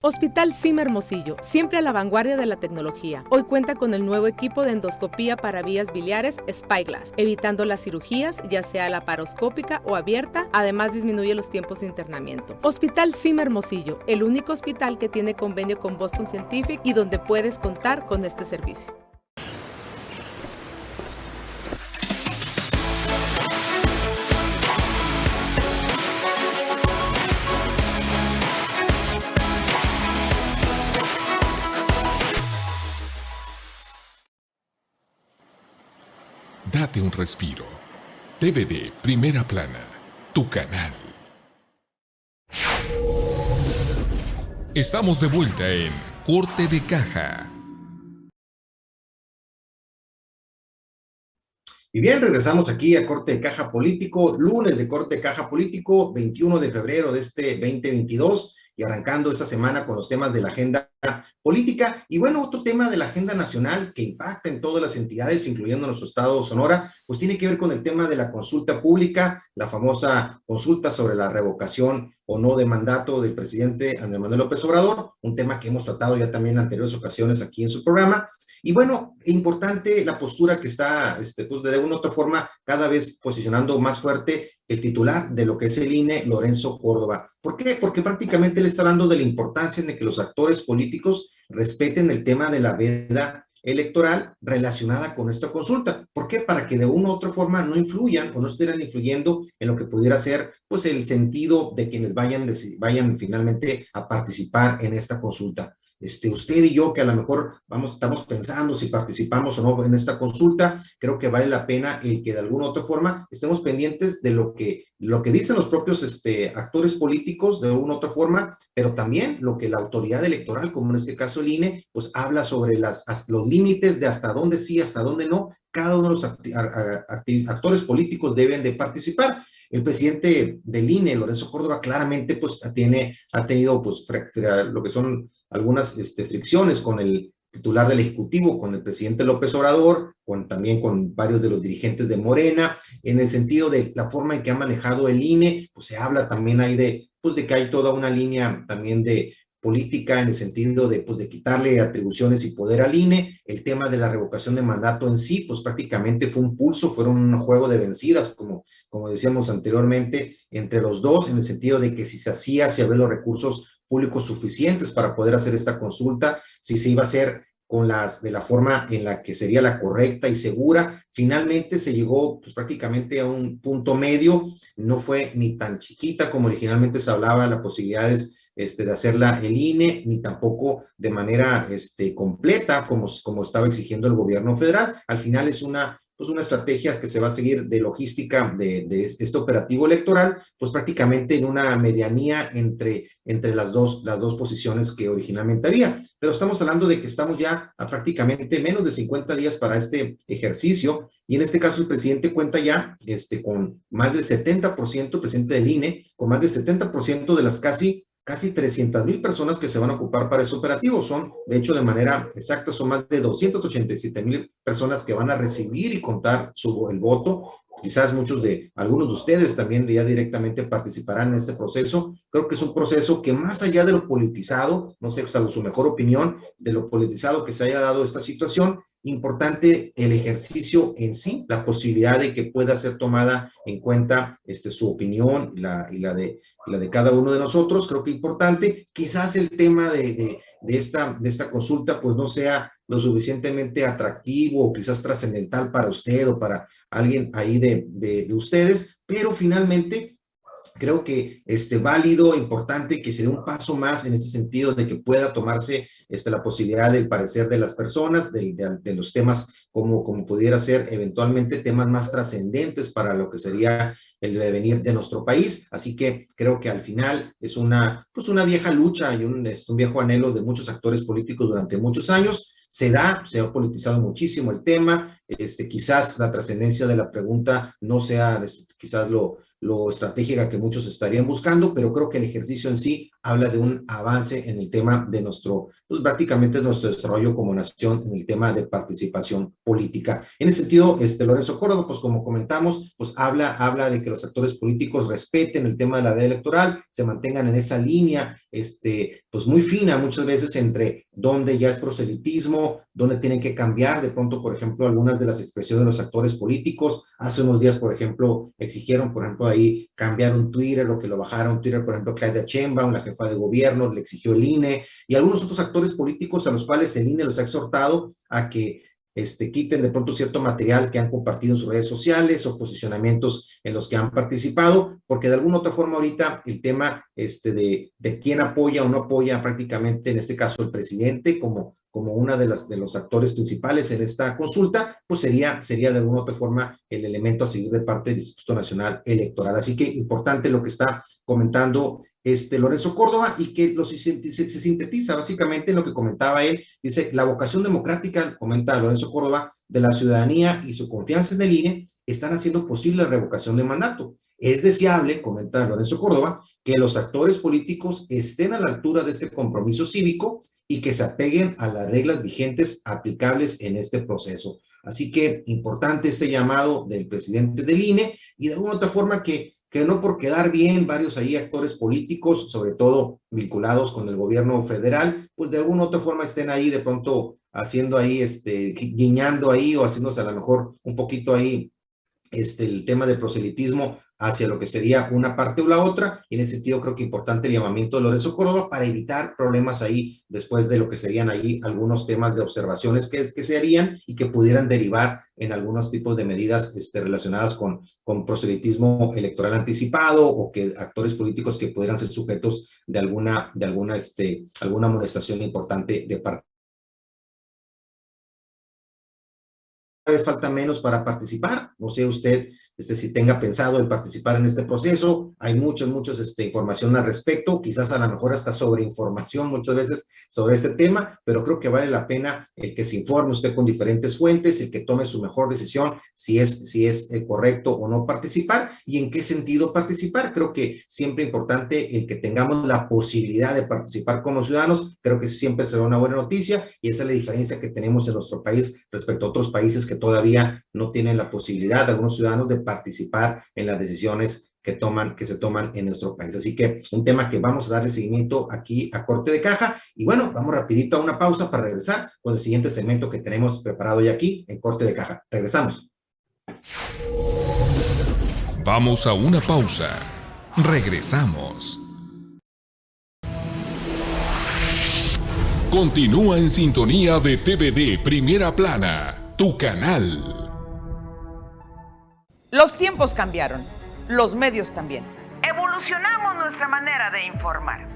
Hospital CIM Hermosillo, siempre a la vanguardia de la tecnología. Hoy cuenta con el nuevo equipo de endoscopía para vías biliares Spyglass, evitando las cirugías, ya sea laparoscópica o abierta, además disminuye los tiempos de internamiento. Hospital CIM Hermosillo, el único hospital que tiene convenio con Boston Scientific y donde puedes contar con este servicio. Date un respiro. TVD Primera Plana, tu canal. Estamos de vuelta en Corte de Caja. Y bien, regresamos aquí a Corte de Caja Político, lunes de Corte de Caja Político, 21 de febrero de 2022, y arrancando esta semana con los temas de la agenda política. Y bueno, otro tema de la agenda nacional que impacta en todas las entidades, incluyendo nuestro estado Sonora, pues tiene que ver con el tema de la consulta pública, la famosa consulta sobre la revocación o no de mandato del presidente Andrés Manuel López Obrador, un tema que hemos tratado ya también en anteriores ocasiones aquí en su programa. Y bueno, importante la postura que está, pues de una u otra forma, cada vez posicionando más fuerte el titular de lo que es el INE, Lorenzo Córdoba. ¿Por qué? Porque prácticamente le está dando de la importancia de que los actores políticos respeten el tema de la veda electoral relacionada con esta consulta. ¿Por qué? Para que de una u otra forma no influyan o no estén influyendo en lo que pudiera ser pues el sentido de quienes vayan finalmente a participar en esta consulta. Usted y yo, que a lo mejor estamos pensando si participamos o no en esta consulta, creo que vale la pena el que de alguna u otra forma estemos pendientes de lo que dicen los propios actores políticos de una u otra forma, pero también lo que la autoridad electoral, como en este caso el INE, pues habla sobre los límites de hasta dónde sí, hasta dónde no, cada uno de los actores políticos deben de participar. El presidente del INE, Lorenzo Córdoba, claramente pues ha tenido pues lo que son algunas fricciones con el titular del Ejecutivo, con el presidente López Obrador, también con varios de los dirigentes de Morena, en el sentido de la forma en que ha manejado el INE, pues se habla también ahí de que hay toda una línea también de política en el sentido de quitarle atribuciones y poder al INE. El tema de la revocación de mandato en sí, pues prácticamente fue un pulso, fueron un juego de vencidas, como decíamos anteriormente, entre los dos, en el sentido de que si se había los recursos públicos suficientes para poder hacer esta consulta, si se iba a hacer de la forma en la que sería la correcta y segura. Finalmente se llegó pues prácticamente a un punto medio, no fue ni tan chiquita como originalmente se hablaba, las posibilidades de hacerla el INE, ni tampoco de manera completa como estaba exigiendo el gobierno federal. Al final es una estrategia que se va a seguir de logística de este operativo electoral, pues prácticamente en una medianía entre las dos posiciones que originalmente había. Pero estamos hablando de que estamos ya a prácticamente menos de 50 días para este ejercicio, y en este caso el presidente cuenta ya con más del 70%, el presidente del INE, con más del 70% de las casi 300,000 personas que se van a ocupar para ese operativo. Son, de hecho, de manera exacta, son más de 287,000 personas que van a recibir y contar el voto. Quizás algunos de ustedes también ya directamente participarán en este proceso. Creo que es un proceso que, más allá de lo politizado, no sé, salvo su mejor opinión, de lo politizado que se haya dado esta situación, importante el ejercicio en sí, la posibilidad de que pueda ser tomada en cuenta su opinión y la de cada uno de nosotros. Creo que importante. Quizás el tema de esta consulta pues no sea lo suficientemente atractivo o quizás trascendental para usted o para alguien ahí de ustedes, pero finalmente creo que válido, importante que se dé un paso más en ese sentido de que pueda tomarse la posibilidad del parecer de las personas, de los temas como pudiera ser eventualmente temas más trascendentes para lo que sería el devenir de nuestro país. Así que creo que al final es una vieja lucha y un viejo anhelo de muchos actores políticos durante muchos años. Se ha politizado muchísimo el tema. Quizás la trascendencia de la pregunta no sea quizás lo estratégica que muchos estarían buscando, pero creo que el ejercicio en sí habla de un avance en el tema de prácticamente nuestro desarrollo como nación en el tema de participación política. En ese sentido, Lorenzo Córdoba, pues como comentamos, pues habla de que los actores políticos respeten el tema de la veda electoral, se mantengan en esa línea, pues muy fina muchas veces entre dónde ya es proselitismo, dónde tienen que cambiar de pronto, por ejemplo, algunas de las expresiones de los actores políticos. Hace unos días, por ejemplo, exigieron, por ejemplo, ahí cambiar un Twitter, o que lo bajara un Twitter, por ejemplo, Claudia Sheinbaum, la jefa de gobierno, le exigió el INE, y algunos otros actores políticos a los cuales el INE los ha exhortado a que quiten de pronto cierto material que han compartido en sus redes sociales o posicionamientos en los que han participado, porque de alguna otra forma ahorita el tema de quién apoya o no apoya prácticamente, en este caso el presidente, como una de los actores principales en esta consulta, pues sería de alguna otra forma el elemento a seguir de parte del Instituto Nacional Electoral. Así que importante lo que está comentando Lorenzo Córdoba, y que se sintetiza básicamente en lo que comentaba él. Dice: la vocación democrática, comenta Lorenzo Córdoba, de la ciudadanía y su confianza en el INE están haciendo posible la revocación de mandato. Es deseable, comenta Lorenzo Córdoba, que los actores políticos estén a la altura de este compromiso cívico y que se apeguen a las reglas vigentes aplicables en este proceso. Así que importante este llamado del presidente del INE y de alguna otra forma que no por quedar bien varios ahí actores políticos, sobre todo vinculados con el gobierno federal, pues de alguna otra forma estén ahí de pronto haciendo ahí, guiñando ahí o haciéndose a lo mejor un poquito ahí el tema del proselitismo hacia lo que sería una parte o la otra, y en ese sentido creo que importante el llamamiento de Lorenzo Córdoba para evitar problemas ahí después de lo que serían ahí algunos temas de observaciones que se harían y que pudieran derivar en algunos tipos de medidas relacionadas con proselitismo electoral anticipado o que actores políticos que pudieran ser sujetos de alguna amonestación importante de parte. Cada vez falta menos para participar. No sé usted si tenga pensado en participar en este proceso. Hay mucha información al respecto, quizás a lo mejor hasta sobreinformación muchas veces sobre este tema, pero creo que vale la pena el que se informe usted con diferentes fuentes, el que tome su mejor decisión si es correcto o no participar y en qué sentido participar. Creo que siempre importante el que tengamos la posibilidad de participar como ciudadanos. Creo que siempre será una buena noticia y esa es la diferencia que tenemos en nuestro país respecto a otros países que todavía no tienen la posibilidad, algunos ciudadanos, de participar en las decisiones que se toman en nuestro país. Así que un tema que vamos a darle seguimiento aquí a Corte de Caja. Y bueno, vamos rapidito a una pausa para regresar con el siguiente segmento que tenemos preparado ya aquí en Corte de Caja. Regresamos. Vamos a una pausa. Regresamos. Continúa en sintonía de TVD Primera Plana, tu canal. Los tiempos cambiaron, los medios también. Evolucionamos nuestra manera de informar.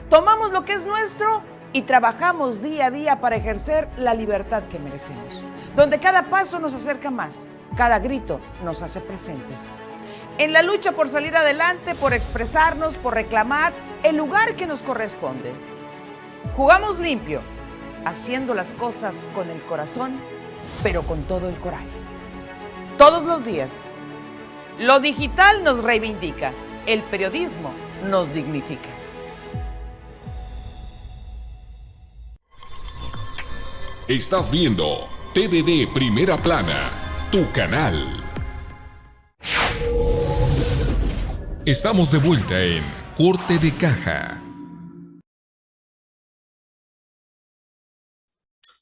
Tomamos lo que es nuestro y trabajamos día a día para ejercer la libertad que merecemos. Donde cada paso nos acerca más, cada grito nos hace presentes. En la lucha por salir adelante, por expresarnos, por reclamar el lugar que nos corresponde. Jugamos limpio, haciendo las cosas con el corazón, pero con todo el coraje. Todos los días. Lo digital nos reivindica, el periodismo nos dignifica. Estás viendo TVD Primera Plana, tu canal. Estamos de vuelta en Corte de Caja.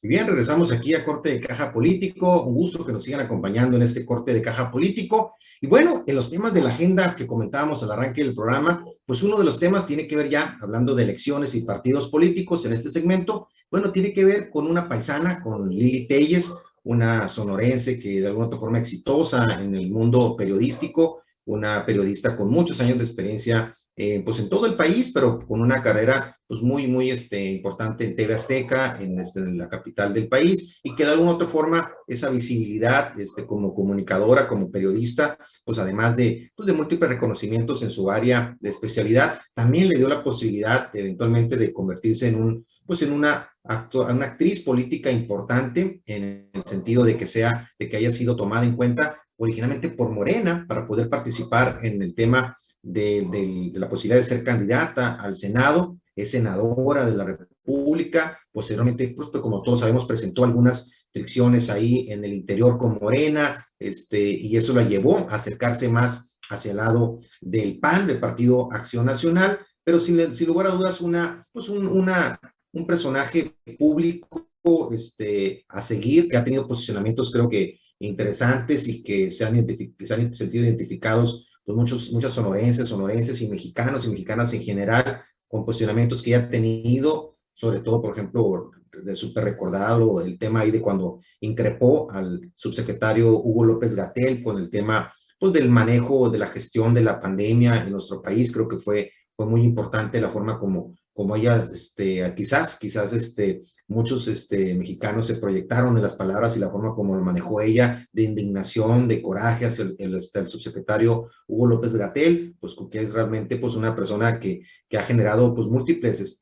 Y bien, regresamos aquí a Corte de Caja Político. Un gusto que nos sigan acompañando en este Corte de Caja Político. Y bueno, en los temas de la agenda que comentábamos al arranque del programa, pues uno de los temas tiene que ver ya, hablando de elecciones y partidos políticos en este segmento, bueno, tiene que ver con una paisana, con Lili Téllez, una sonorense que de alguna otra forma exitosa en el mundo periodístico, una periodista con muchos años de experiencia pues en todo el país, pero con una carrera pues muy importante en TV Azteca, en la capital del país, y que de alguna otra forma esa visibilidad como comunicadora, como periodista, pues además de múltiples reconocimientos en su área de especialidad, también le dio la posibilidad eventualmente de convertirse en una actriz política importante, en el sentido de que haya sido tomada en cuenta originalmente por Morena para poder participar en el tema de la posibilidad de ser candidata al Senado. Es senadora de la República. Posteriormente, pues, como todos sabemos, presentó algunas fricciones ahí en el interior con Morena, y eso la llevó a acercarse más hacia el lado del PAN, del Partido Acción Nacional, pero sin lugar a dudas un personaje público a seguir, que ha tenido posicionamientos creo que interesantes y que se han sentido identificados pues muchas sonorenses y mexicanas en general, con posicionamientos que ya ha tenido, sobre todo, por ejemplo, de súper recordado el tema ahí de cuando increpó al subsecretario Hugo López-Gatell con el tema pues del manejo de la gestión de la pandemia en nuestro país. Creo que fue muy importante la forma como ella, quizás muchos mexicanos se proyectaron en las palabras y la forma como lo manejó ella, de indignación, de coraje hacia el subsecretario Hugo López-Gatell, pues que es realmente pues una persona que ha generado pues múltiples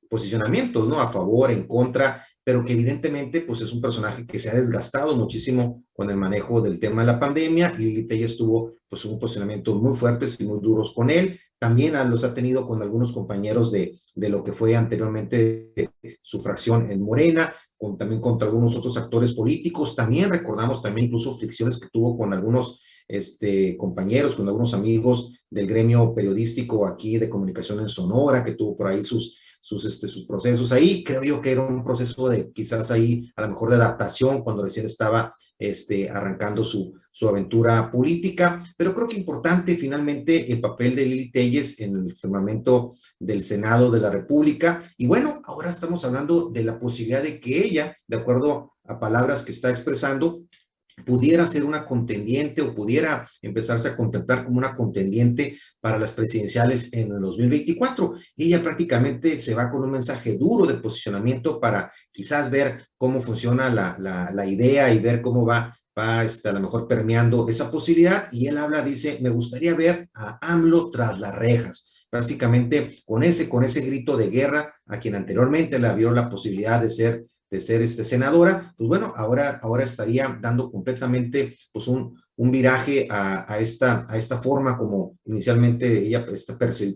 posicionamientos, ¿no? A favor, en contra, pero que evidentemente pues es un personaje que se ha desgastado muchísimo con el manejo del tema de la pandemia. Lili Telles tuvo pues un posicionamiento muy fuertes y muy duros con él. También los ha tenido con algunos compañeros de lo que fue anteriormente su fracción en Morena, también contra algunos otros actores políticos. También recordamos también incluso fricciones que tuvo con algunos compañeros, con algunos amigos del gremio periodístico aquí de comunicación en Sonora, que tuvo por ahí sus procesos ahí. Creo yo que era un proceso de quizás ahí a lo mejor de adaptación cuando recién estaba arrancando su aventura política, pero creo que importante finalmente el papel de Lili Telles en el firmamento del Senado de la República. Y bueno, ahora estamos hablando de la posibilidad de que ella, de acuerdo a palabras que está expresando, pudiera ser una contendiente o pudiera empezarse a contemplar como una contendiente para las presidenciales en el 2024. Ella prácticamente se va con un mensaje duro de posicionamiento para quizás ver cómo funciona la idea y ver cómo va a lo mejor permeando esa posibilidad. Y él habla, dice, me gustaría ver a AMLO tras las rejas, básicamente con ese grito de guerra a quien anteriormente le abrió la posibilidad de ser senadora. Pues bueno, ahora estaría dando completamente pues un viraje a esta forma como inicialmente ella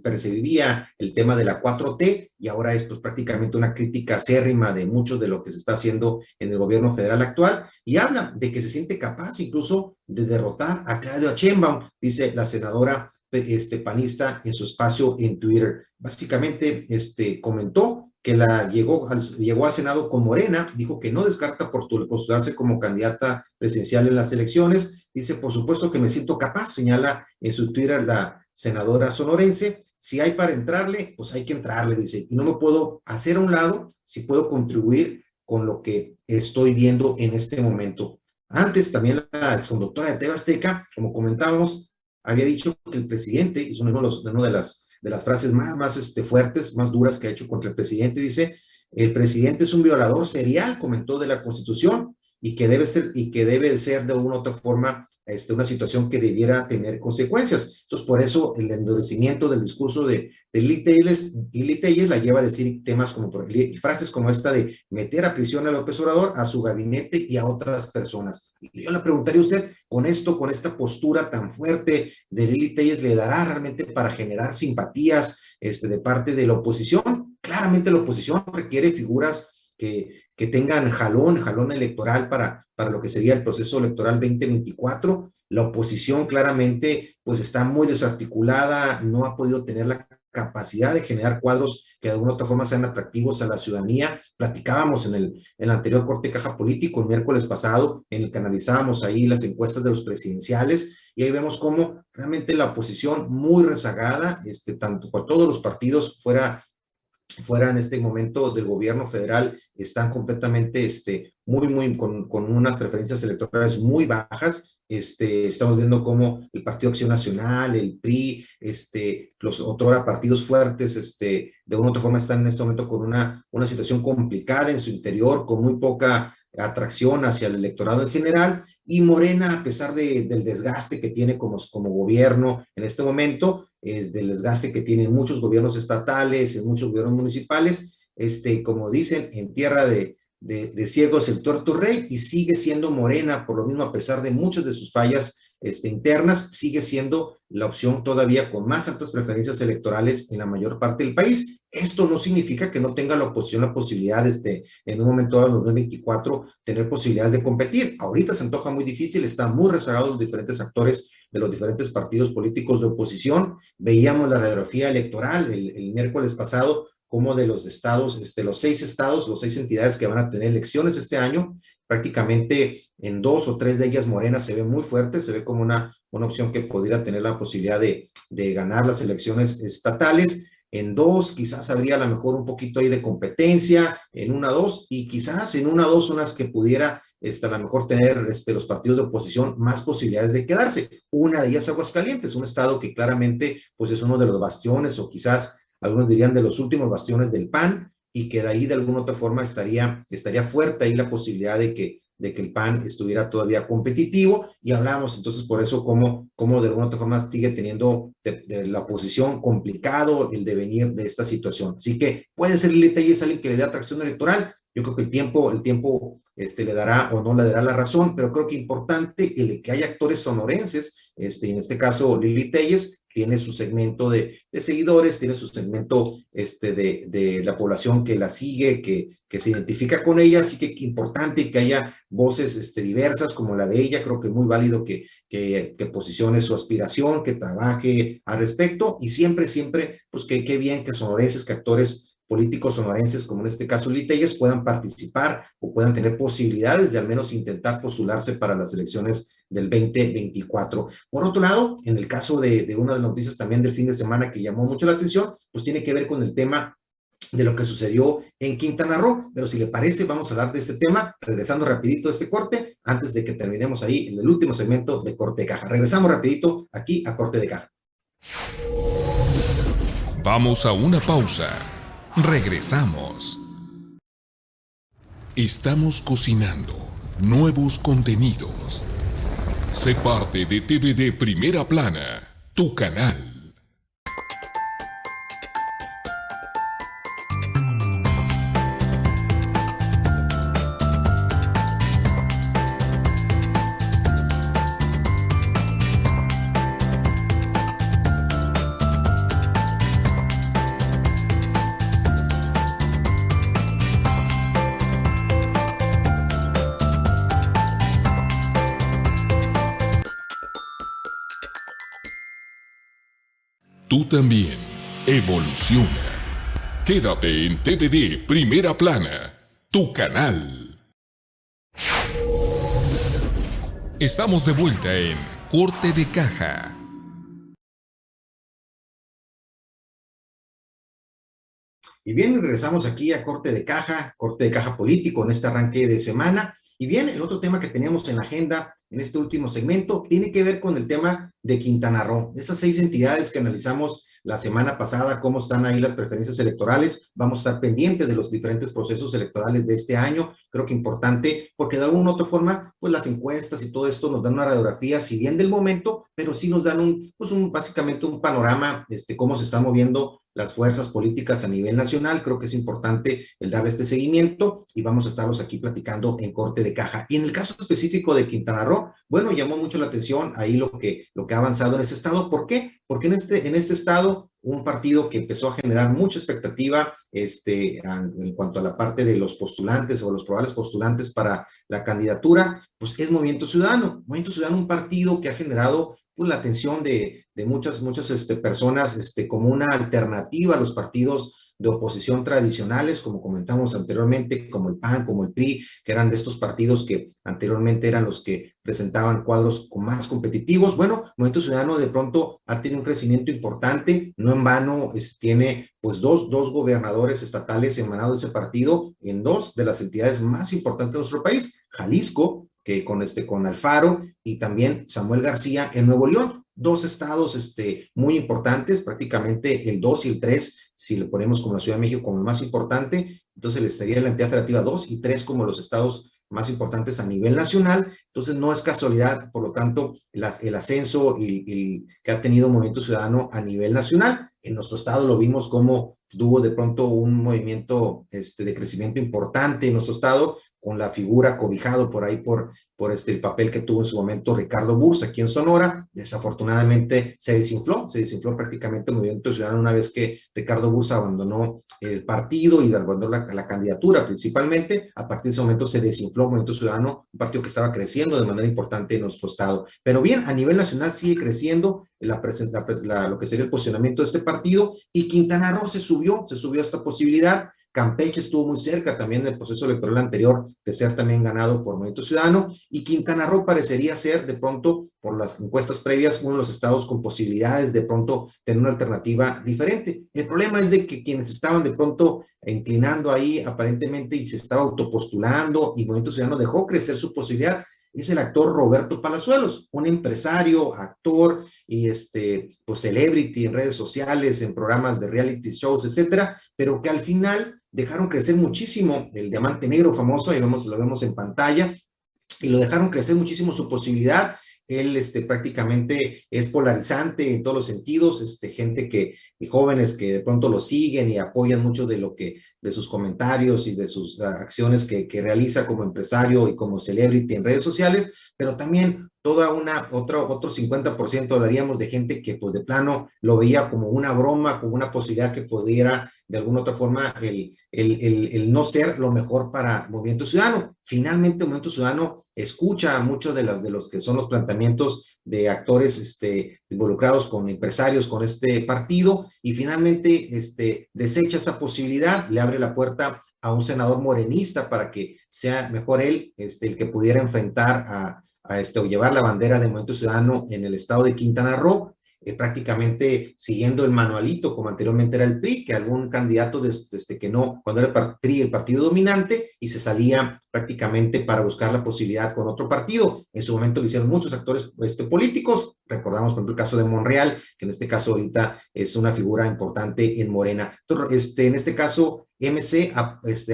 percibía el tema de la 4T, y ahora es pues prácticamente una crítica acérrima de mucho de lo que se está haciendo en el gobierno federal actual, y habla de que se siente capaz incluso de derrotar a Claudia Sheinbaum, dice la senadora panista en su espacio en Twitter. Básicamente comentó que llegó al Senado con Morena, dijo que no descarta postularse como candidata presidencial en las elecciones. Dice, por supuesto que me siento capaz, señala en su Twitter la senadora sonorense. Si hay para entrarle, pues hay que entrarle, dice, y no me puedo hacer a un lado si puedo contribuir con lo que estoy viendo en este momento. Antes también la exconductora de TV Azteca, como comentábamos, había dicho que el presidente, y es una de las frases más fuertes, más duras que ha hecho contra el presidente, dice, el presidente es un violador serial, comentó, de la Constitución, y que debe ser de una u otra forma una situación que debiera tener consecuencias. Entonces, por eso el endurecimiento del discurso de Lili Telles la lleva a decir temas como, frases como esta de meter a prisión a López Obrador, a su gabinete y a otras personas. Y yo le preguntaría a usted, con esta postura tan fuerte de Lili Telles, ¿le dará realmente para generar simpatías de parte de la oposición? Claramente la oposición requiere figuras que tengan jalón electoral para lo que sería el proceso electoral 2024. La oposición claramente pues está muy desarticulada, no ha podido tener la capacidad de generar cuadros que de alguna u otra forma sean atractivos a la ciudadanía. Platicábamos en el anterior corte de caja político el miércoles pasado, en el que analizábamos ahí las encuestas de los presidenciales, y ahí vemos cómo realmente la oposición muy rezagada, tanto por todos los partidos fuera en este momento del gobierno federal, están completamente con unas preferencias electorales muy bajas. Estamos viendo cómo el Partido Acción Nacional, el PRI, los otrora partidos fuertes, de una u otra forma están en este momento con una situación complicada en su interior, con muy poca atracción hacia el electorado en general. Y Morena, a pesar del desgaste que tiene como gobierno en este momento, del desgaste que tienen muchos gobiernos estatales, en muchos gobiernos municipales, como dicen, en tierra de ciegos el tuerto rey, y sigue siendo Morena, por lo mismo, a pesar de muchas de sus fallas internas, sigue siendo la opción todavía con más altas preferencias electorales en la mayor parte del país. Esto no significa que no tenga la oposición la posibilidad en un momento dado, en 2024, tener posibilidades de competir. Ahorita se antoja muy difícil, están muy rezagados los diferentes actores de los diferentes partidos políticos de oposición. Veíamos la radiografía electoral el miércoles pasado, como de los estados, los 6 entidades que van a tener elecciones este año, prácticamente en 2 o 3 de ellas Morena se ve muy fuerte, se ve como una opción que podría tener la posibilidad de ganar las elecciones estatales. En 2 quizás habría a lo mejor un poquito ahí de competencia, en 1 2, y quizás en 1 2 unas que pudiera a lo mejor tener los partidos de oposición más posibilidades de quedarse. Una de ellas Aguascalientes, un estado que claramente pues es uno de los bastiones, o quizás algunos dirían de los últimos bastiones del PAN, y que de ahí de alguna otra forma estaría fuerte ahí la posibilidad de que el PAN estuviera todavía competitivo. Y hablamos entonces por eso cómo de alguna otra forma sigue teniendo de la oposición complicado el devenir de esta situación. Así que puede ser Lili Telles alguien que le dé atracción electoral, Yo creo que el tiempo le dará o no le dará la razón, pero creo que importante el que haya actores sonorenses, en este caso Lili Telles, tiene su segmento de seguidores, tiene su segmento de la población que la sigue, que se identifica con ella, así que importante que haya voces diversas como la de ella, creo que es muy válido que posicione su aspiración, que trabaje al respecto, y siempre, pues que bien que sonorenses, que actores políticos sonorenses, como en este caso Lili Telles, puedan participar o puedan tener posibilidades de al menos intentar postularse para las elecciones del 2024. Por otro lado, en el caso de una de las noticias también del fin de semana que llamó mucho la atención, pues tiene que ver con el tema de lo que sucedió en Quintana Roo, pero si le parece, vamos a hablar de este tema, regresando rapidito a este corte, antes de que terminemos ahí en el último segmento de Corte de Caja. Regresamos rapidito aquí a Corte de Caja. Vamos a una pausa. Regresamos. Estamos cocinando nuevos contenidos. Sé parte de TVD Primera Plana, tu canal. Tú también evoluciona. Quédate en TVD Primera Plana, tu canal. Estamos de vuelta en Corte de Caja. Y bien, regresamos aquí a Corte de Caja político en este arranque de semana. Y bien, el otro tema que teníamos en la agenda en este último segmento tiene que ver con el tema de Quintana Roo. Esas 6 entidades que analizamos la semana pasada, cómo están ahí las preferencias electorales. Vamos a estar pendientes de los diferentes procesos electorales de este año. Creo que importante, porque de alguna u otra forma, pues las encuestas y todo esto nos dan una radiografía, si bien del momento, pero sí nos dan básicamente un panorama, cómo se están moviendo las fuerzas políticas a nivel nacional. Creo que es importante el darle este seguimiento y vamos a estarlos aquí platicando en Corte de Caja. Y en el caso específico de Quintana Roo, bueno, llamó mucho la atención ahí lo que ha avanzado en ese estado. ¿Por qué? Porque en este estado, un partido que empezó a generar mucha expectativa en cuanto a la parte de los postulantes o los probables postulantes para la candidatura, pues es Movimiento Ciudadano. Movimiento Ciudadano, un partido que ha generado pues la atención de muchas personas como una alternativa a los partidos de oposición tradicionales, como comentamos anteriormente, como el PAN, como el PRI, que eran de estos partidos que anteriormente eran los que presentaban cuadros más competitivos. Bueno, Movimiento Ciudadano de pronto ha tenido un crecimiento importante, no en vano tiene pues dos gobernadores estatales emanados de ese partido en 2 de las entidades más importantes de nuestro país, Jalisco, que con Alfaro, y también Samuel García en Nuevo León. 2 estados muy importantes, prácticamente el 2 y el 3, si le ponemos como la Ciudad de México como el más importante, entonces le estaría la entidad federativa 2 y 3 como los estados más importantes a nivel nacional. Entonces no es casualidad, por lo tanto, el ascenso que ha tenido Movimiento Ciudadano a nivel nacional. En nuestro estado lo vimos como tuvo de pronto un movimiento de crecimiento importante en nuestro estado, con la figura cobijado por ahí por el papel que tuvo en su momento Ricardo Bursa aquí en Sonora. Desafortunadamente se desinfló prácticamente el Movimiento Ciudadano una vez que Ricardo Bursa abandonó el partido y abandonó la candidatura principalmente. A partir de ese momento se desinfló Movimiento Ciudadano, un partido que estaba creciendo de manera importante en nuestro estado. Pero bien, a nivel nacional sigue creciendo lo que sería el posicionamiento de este partido, y Quintana Roo se subió a esta posibilidad. Campeche estuvo muy cerca también del proceso electoral anterior de ser también ganado por Movimiento Ciudadano, y Quintana Roo parecería ser de pronto, por las encuestas previas, uno de los estados con posibilidades de pronto tener una alternativa diferente. El problema es de que quienes estaban de pronto inclinando ahí aparentemente y se estaba autopostulando y Movimiento Ciudadano dejó crecer su posibilidad, es el actor Roberto Palazuelos, un empresario, actor y pues celebrity en redes sociales, en programas de reality shows, etcétera, pero que al final dejaron crecer muchísimo el diamante negro famoso, ahí lo vemos en pantalla, y lo dejaron crecer muchísimo su posibilidad. Él prácticamente es polarizante en todos los sentidos, gente y jóvenes que de pronto lo siguen y apoyan mucho de sus comentarios y de sus acciones que realiza como empresario y como celebrity en redes sociales, pero también otro 50% hablaríamos de gente que pues de plano lo veía como una broma, como una posibilidad que pudiera de alguna otra forma el no ser lo mejor para Movimiento Ciudadano. Finalmente, Movimiento Ciudadano escucha a muchos de los que son los planteamientos de actores involucrados con empresarios con este partido y finalmente desecha esa posibilidad, le abre la puerta a un senador morenista para que sea mejor él el que pudiera enfrentar o llevar la bandera de Movimiento Ciudadano en el estado de Quintana Roo, prácticamente siguiendo el manualito como anteriormente era el PRI, que algún candidato que no, cuando era el PRI el partido dominante y se salía prácticamente para buscar la posibilidad con otro partido. En su momento lo hicieron muchos actores políticos, recordamos por ejemplo el caso de Monreal, que en este caso ahorita es una figura importante en Morena. Entonces, en este caso MC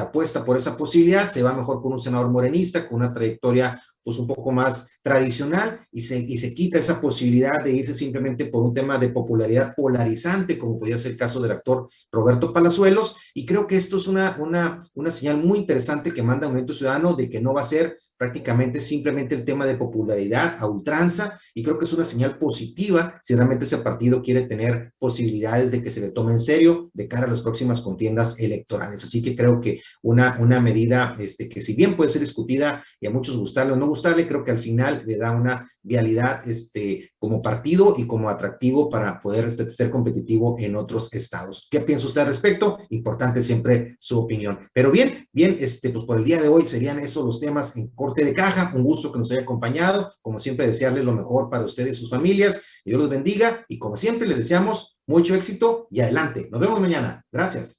apuesta por esa posibilidad, se va mejor con un senador morenista, con una trayectoria pues un poco más tradicional y se quita esa posibilidad de irse simplemente por un tema de popularidad polarizante, como podría ser el caso del actor Roberto Palazuelos, y creo que esto es una señal muy interesante que manda Movimiento Ciudadano de que no va a ser prácticamente simplemente el tema de popularidad a ultranza, y creo que es una señal positiva si realmente ese partido quiere tener posibilidades de que se le tome en serio de cara a las próximas contiendas electorales. Así que creo que una medida que si bien puede ser discutida y a muchos gustarle o no gustarle, creo que al final le da una vialidad como partido y como atractivo para poder ser competitivo en otros estados. ¿Qué piensa usted al respecto? Importante siempre su opinión. Pero bien, pues por el día de hoy serían esos los temas en Corte de Caja. Un gusto que nos haya acompañado. Como siempre, desearles lo mejor para ustedes y sus familias. Que Dios los bendiga y como siempre les deseamos mucho éxito y adelante. Nos vemos mañana. Gracias.